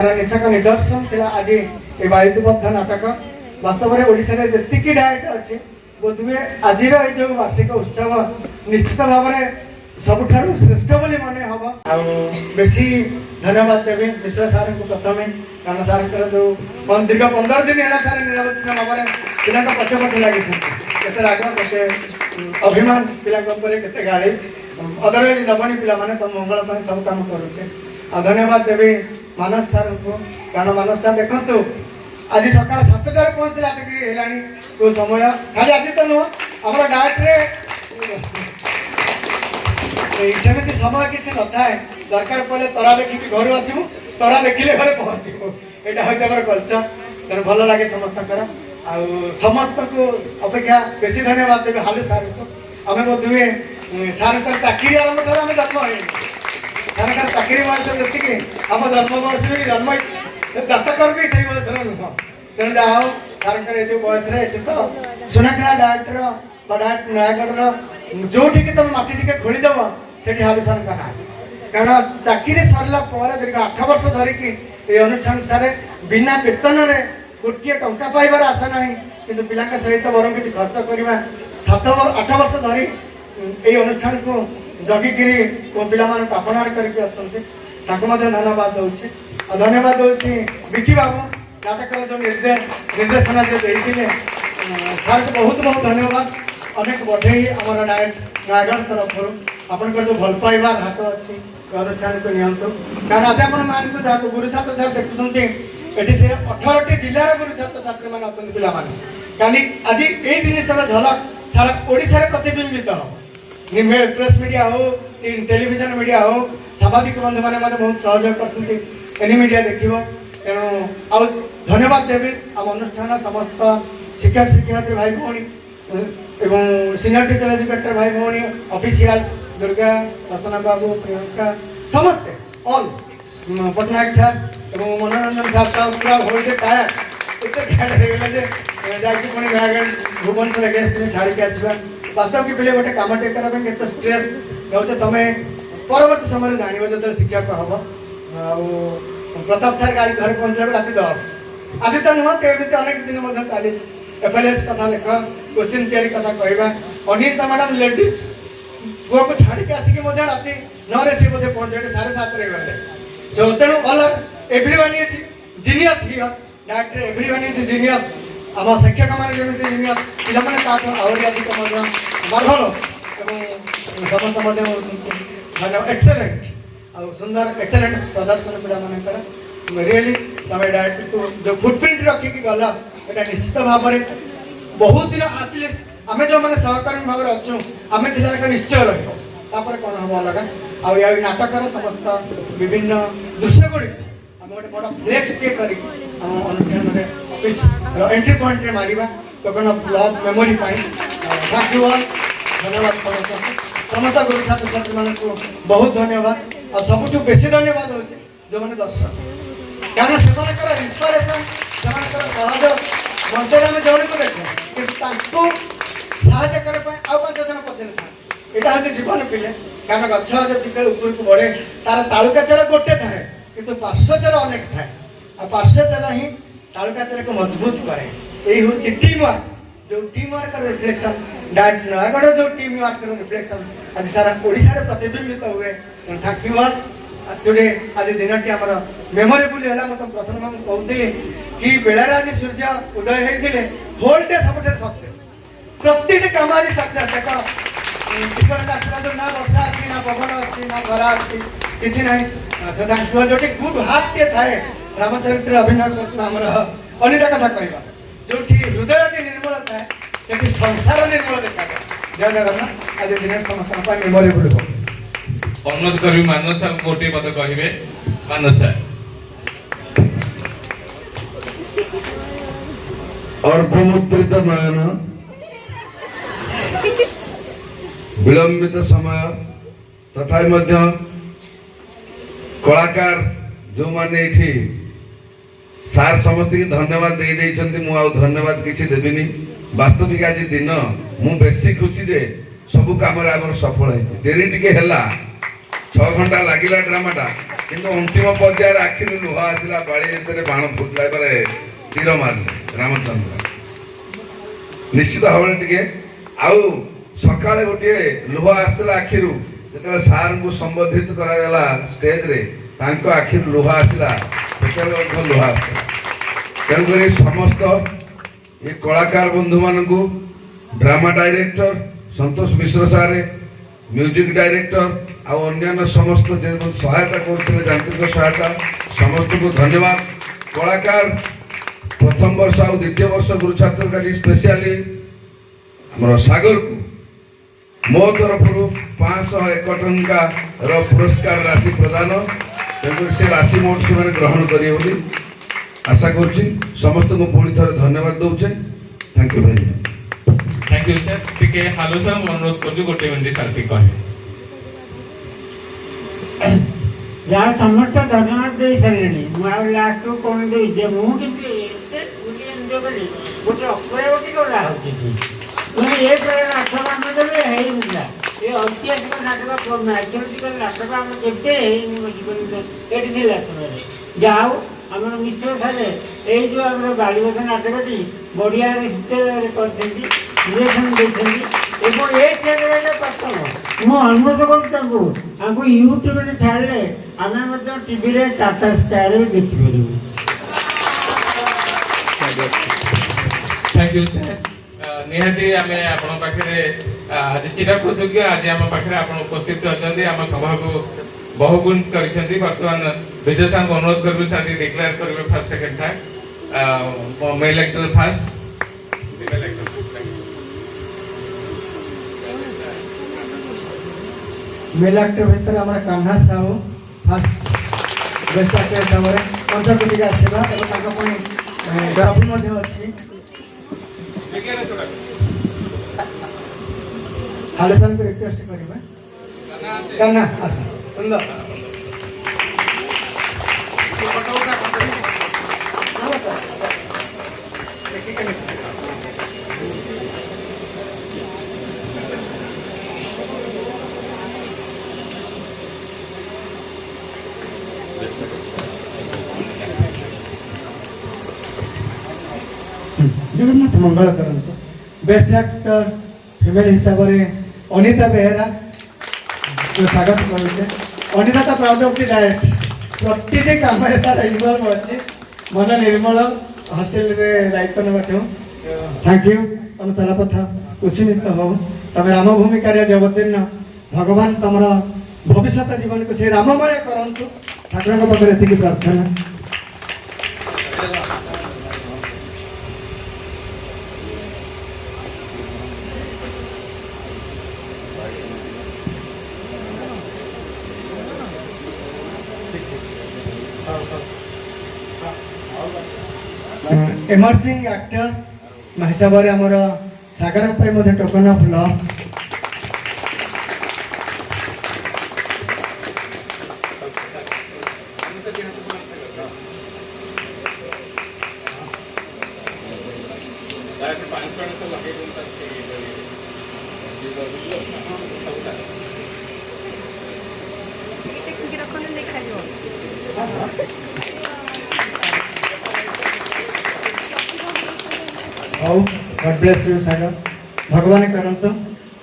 निछक निदर्शन थी आज ये वायुबद्ध नाटक वास्तव में ओडिशा रे जतिकी डायट अच्छे बोधवे आज जो वार्षिक उत्सव निश्चित भाव में सबुठारु श्रेष्ठ बोली मने हम बेसी धन्यवाद देवी मिश्रा सार को प्रथम कारण सार जो दीर्घ 15 दिन है सारे निरवच्छिन्न भाव में पिला पछे पछे लगी केते राग केते अभिमान पिला केते गाड़ी अदरवाइज नबणी पिला माने तो मंगल सब काम करुचे धन्यवाद देवी मानस सार को कारण मानस सार देखु आज सकाल 7टार पहुँचला तो समय खाली आज तो नुह आम डायट रे सेमती समय किसी न था दरकार पड़े तरा देखिक घर आसबू तरा देखिले घरे पहुँचू यहाँ हूँ कलचर तेना भल लगे समस्त समस्त को अपेक्षा बेसी धन्यवाद देवे हालू सार को आम बोधे सार चाकरी आरंभ ठार आम जन्म है सार चाकरी बयस जी आम जन्म बयस भी जन्म जातकर भी से बयस नुह तेणु जहा हो सार जो बयस तो सुनाखेला डायरेक्टर डायरेक्ट नयागढ़ जो तुम माटी टी खोलीदेव से हालू सार का कारण चाकरी सरला दीर्घ 8 वर्ष धरिकी ये अनुसार बिना वेतन गोटे टंका पाइबार आशा ना कि पिला सहित बर किसी खर्च करवा 7-8 वर्ष धरी ये अनुष्ठान को जगिकी पिला आपणार करके धन्यवाद दूसरी धन्यवाद दूसरी विकी बाबू नाटक जो निर्देशना जो देते सार को बहुत बहुत धन्यवाद अनेक बधई आम डायरेक्ट नयागढ़ तरफ आपण जो भल पाइबार हाथ अच्छी अनुष्ठान को नियंतु कारण आज आप जहाँ गुरु छात्र छात्र देखुंटे ये से 18टी जिलार गुरु छात्र छात्री मैंने अच्छा पाने काली आज ये जिनसर झलक सारा ओडिशा प्रतिबिंबित हम प्रेस मीडिया हो टेलीविजन मीडिया हो सामाजिक बंधु मैंने बहुत सहयोग करते एनी मीडिया देखो तेणु आ धन्यवाद देवी आम अनुष्ठान समस्त शिक्षक शिक्षार्थी भाई भौणी एवं सीनियर टीचर एजुकेटर भाई भौणी ऑफिशियल दुर्गा रचना बाबू प्रियंका समस्ते ऑल पटनायक सार एवं मनोरंजन सार तो पूरा होल्डे टायर एत टायर पुणी नयागढ़ भुवनेश्वर गेस्ट छाड़ी के आसवा वास्तव की पिले गोटे कम टे करने स्ट्रेस नौचे तुम परवर्त समय जान जो शिक्षक हम प्रताप सार गाड़ी घर पहुँचला रात 10 आज तो नुह से अनेक दिन चली FLS कथा लेख क्वेश्चन तैयारी कथा कहवा अनिता मैडम लेडीज पुआ को छाड़ी के आसिक राति 9 सी बोधे पहुंचे 7:30 गले सो तेणु all everyone is genius here director everyone is genius आम शिक्षक मैंने जमी जीनियस पिला मैंने आहरी अधिक मार्भल समस्त धन्यवाद एक्सेलेंट आ सुंदर एक्सेलेंट प्रदर्शन पिला मानकर रियली तुम डायरेक्टर जो फुटप्रिंट रखिकी गला यहाँ निश्चित भाव में बहुत दिन आटलिस्ट आम जो मैंने सहकर्मी भाव में अच्छु आम एक निश्चय रही कौन हम अलग आ नाटकर समस्त विभिन्न दृश्य गुड़ी आम गोटे बड़ फ्लेक्स टे कर अनुष्ठान ऑफिस एंट्री पॉइंट रे मारिबा token of love memory thank you all धन्यवाद समस्त गुरु छात्र छात्री मान को बहुत धन्यवाद और सबुठ बेसी धन्यवाद हो जो मैंने दर्शक कारण से इंस्पिरेशन सहयोग मंच आम जड़े को देख कि साहय करने आउ 5 जन पचर था यहाँ हूँ जीवन पिले कारण गछ जो ऊपर को बढ़े तार तालुका चेर गोटे थाए कि पार्श्वचेर अनेक थाए आ पार्श्वचेर ही तालुका चेर को मजबूत करे यही हूँ टीम वर्क जो team work reflection direct Nayagarh जो टीम वर्क रिफ्लेक्शन आज सारा ओडिशा प्रतिबिंबित हुए थैंक यू ऑल टुडे आज दिन टी आम मेमोरेबल है मतलब प्रसन्न बाबू कहते कि बेलार आज सूर्य उदय होते होल डे सब सक्सेस प्रति कम आज सक्सेस देख ईश्वर का आशीर्वाद ना वर्षा अच्छी ना पवन अच्छी ना खरा अच्छी किसी ना तो जो गुड हार्ट टे थाए रामचरित्र अभिनय करमर अनिता कथा कहवा जो हृदय टी निर्मल थाए से संसार निर्मल देखा जय जगन्नाथ आज दिन समस्त मेमोरेबल हो अनुरोध करी मानस गोटे पद कहे मानस अर्धमुद्रित नयन विलंबित समय तथा कलाकार जो माने सार समस्त की धन्यवाद दे देइछन्ति मु आ धन्यवाद किछि देबिनी वास्तविक आज दिन मु बेसी खुशी जे सब काम रे हमर सफल है डेरी टिके हला 6 घंटा लागिला ड्रामाटा କିନ୍ତୁ ଅନ୍ତିମ ପର୍ଯ୍ୟାୟରେ ଆଖିରୁ ଲୁହ ଆସିଲା ବାଡ଼ି ଭିତରେ ବାଣ ଫୁଟିଲା ପରେ ତୀର ମାରିଲେ ରାମଚନ୍ଦ୍ର। ନିଶ୍ଚିତ ଭାବରେ ଟିକେ ଆଉ ସକାଳେ ଗୋଟିଏ ଲୁହ ଆସିଥିଲା ଆଖିରୁ ଯେତେବେଳେ ସାର୍ଙ୍କୁ ସମ୍ବୋଧିତ କରାଗଲା ଷ୍ଟେଜରେ ତାଙ୍କ ଆଖିରୁ ଲୁହ ଆସିଲା ସେତେବେଳେ ମଧ୍ୟ ଲୁହ ଆସିଥିଲା। ତେଣୁକରି ସମସ୍ତ ଏ କଳାକାର ବନ୍ଧୁମାନଙ୍କୁ drama director Santosh Mishra sir music director ଆଉ ଅନ୍ୟାନ୍ୟ ସମସ୍ତ ଯେ ସହାୟତା କରୁଥିଲେ ଯାନ୍ତ୍ରିକ ସହାୟତା ସମସ୍ତଙ୍କୁ ଧନ୍ୟବାଦ। କଳାକାର ପ୍ରଥମ ବର୍ଷ ଆଉ ଦ୍ୱିତୀୟ ବର୍ଷ ଗୁରୁ ଛାତ୍ରକାରୀ ସ୍ପେଶିଆଲି ଆମର ସାଗରକୁ ମୋ ତରଫରୁ 501 ଟଙ୍କାର ପୁରସ୍କାର ରାଶି ପ୍ରଦାନ। ତେଣୁକରି ସେ ରାଶି ମୋଟ ସେମାନେ ଗ୍ରହଣ କରିବେ ବୋଲି ଆଶା କରୁଛି। ସମସ୍ତଙ୍କୁ ପୁଣି ଥରେ ଧନ୍ୟବାଦ ଦେଉଛେ। Thank you very much. Thank you sir टिके हालो सर अनुरोध करू गोटे मिनिट सर टी कहे ଯାହା ସମସ୍ତ ଧନ୍ୟବାଦ ଦେଇ ସାରିଲେଣି। ମୁଁ ଆଉ ଲାଷ୍ଟକୁ କ'ଣ ଦେବି ଯେ ମୁଁ କିନ୍ତୁ ଏତେ ବୁଲି ଏନ୍ଜୟ କଲି ଗୋଟେ ଅପ୍ରୟୋଗୀ ଗଲା ହେଉଛି ମାନେ ଏ ପ୍ରକାର ନାଟକ ଆମେ ଦେବେ ହେଇନଥିଲା। ଏ ଐତିହାସିକ ନାଟକ ମ୍ୟାଥମେଟିକାଲ ନାଟକ ଆମେ କେବେ ହେଇନି ମୋ ଜୀବନରେ ଏଠି ଥିଲା ସମୟରେ। ଯାହା ହଉ ଆମର ମିଶ୍ର ସାରେ ଏଇ ଯେଉଁ ଆମର ବାଳିବସା ନାଟକଟି ବଢ଼ିଆ ହିଷ୍ଟରେ କରିଛନ୍ତି ଡିରେକ୍ସନ୍ ଦେଇଛନ୍ତି ଏବଂ ଏ ଚ୍ୟାନେଲରେ ପ୍ରଥମ ମୁଁ ଅନୁରୋଧ କରୁଛି ତାଙ୍କୁ ଆମକୁ ୟୁଟ୍ୟୁବରେ ଛାଡ଼ିଲେ ଆମେ ମଧ୍ୟ ଟିଭିରେ ଟାଟା ସ୍କାଏରେ ଦେଖିପାରିବୁ। थैंक यू सर निहाती आमे आपण पाखरे आज चिरा कृतज्ञ आज आम पाखरे आपण उपस्थित अछंती आम सभा को बहुगुण करिसेंती। वर्तमान विजय सार को अनुरोध करबी सार डिक्लेयर करबे first second third male actor first female actor. Male actor भितर हमारा Kanha Sahu first best actor हिसाବରେ ପଞ୍ଚକୋଟିକି ଆସିବା ଏବଂ ତାଙ୍କ ପାଇଁ ଗର୍ବ ମଧ୍ୟ ଅଛି। हाले साल को रिक्वेस्ट करिबा कान्हा आस सुंदर जगन्नाथ मंगल करंतु। बेस्ट एक्टर फीमेल हिसाब से अनिता बेहेरा जो स्वागत करुचे। अनिता तो प्राउड ऑफ द डायरेक्ट प्रति काम तार इनवॉल्व अच्छे मन निर्मल हॉस्टेल में लाइफ करने थैंक यू तुम चला पथा कुशीनित हो तुम राम भूमिकार जगतीर्ण भगवान तुम भविष्य जीवन को से राममय करंतु ठाकुर पाखे एति प्रार्थना। इमर्जिंग एक्टर हिसाब से आमर Sagar token of love how God bless you Sagar भगवान करंतु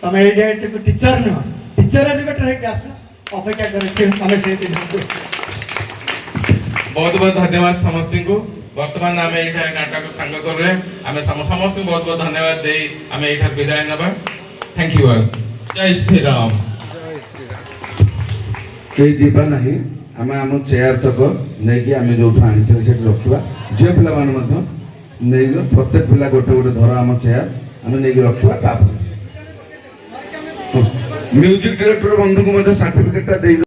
तुम ए डेट को टीचर नुह टीचर एजुकेटर है आस अपेक्षा करछे हमें से दिन बहुत बहुत धन्यवाद समस्त को। वर्तमान आम ये नाटक सांग कर समस्त बहुत बहुत धन्यवाद दे आम ये विदाय नवा। Thank you all. जय श्री राम। कई जीवा नहीं आम आम चेयर तक नहीं कि आम जो आनी रखा झील पिला नहीं प्रत्येक पिला गोटे गोटे धर आम चेयर आम नहीं रखा म्यूजिक डायरेक्टर बंधु को सर्टिफिकेट दे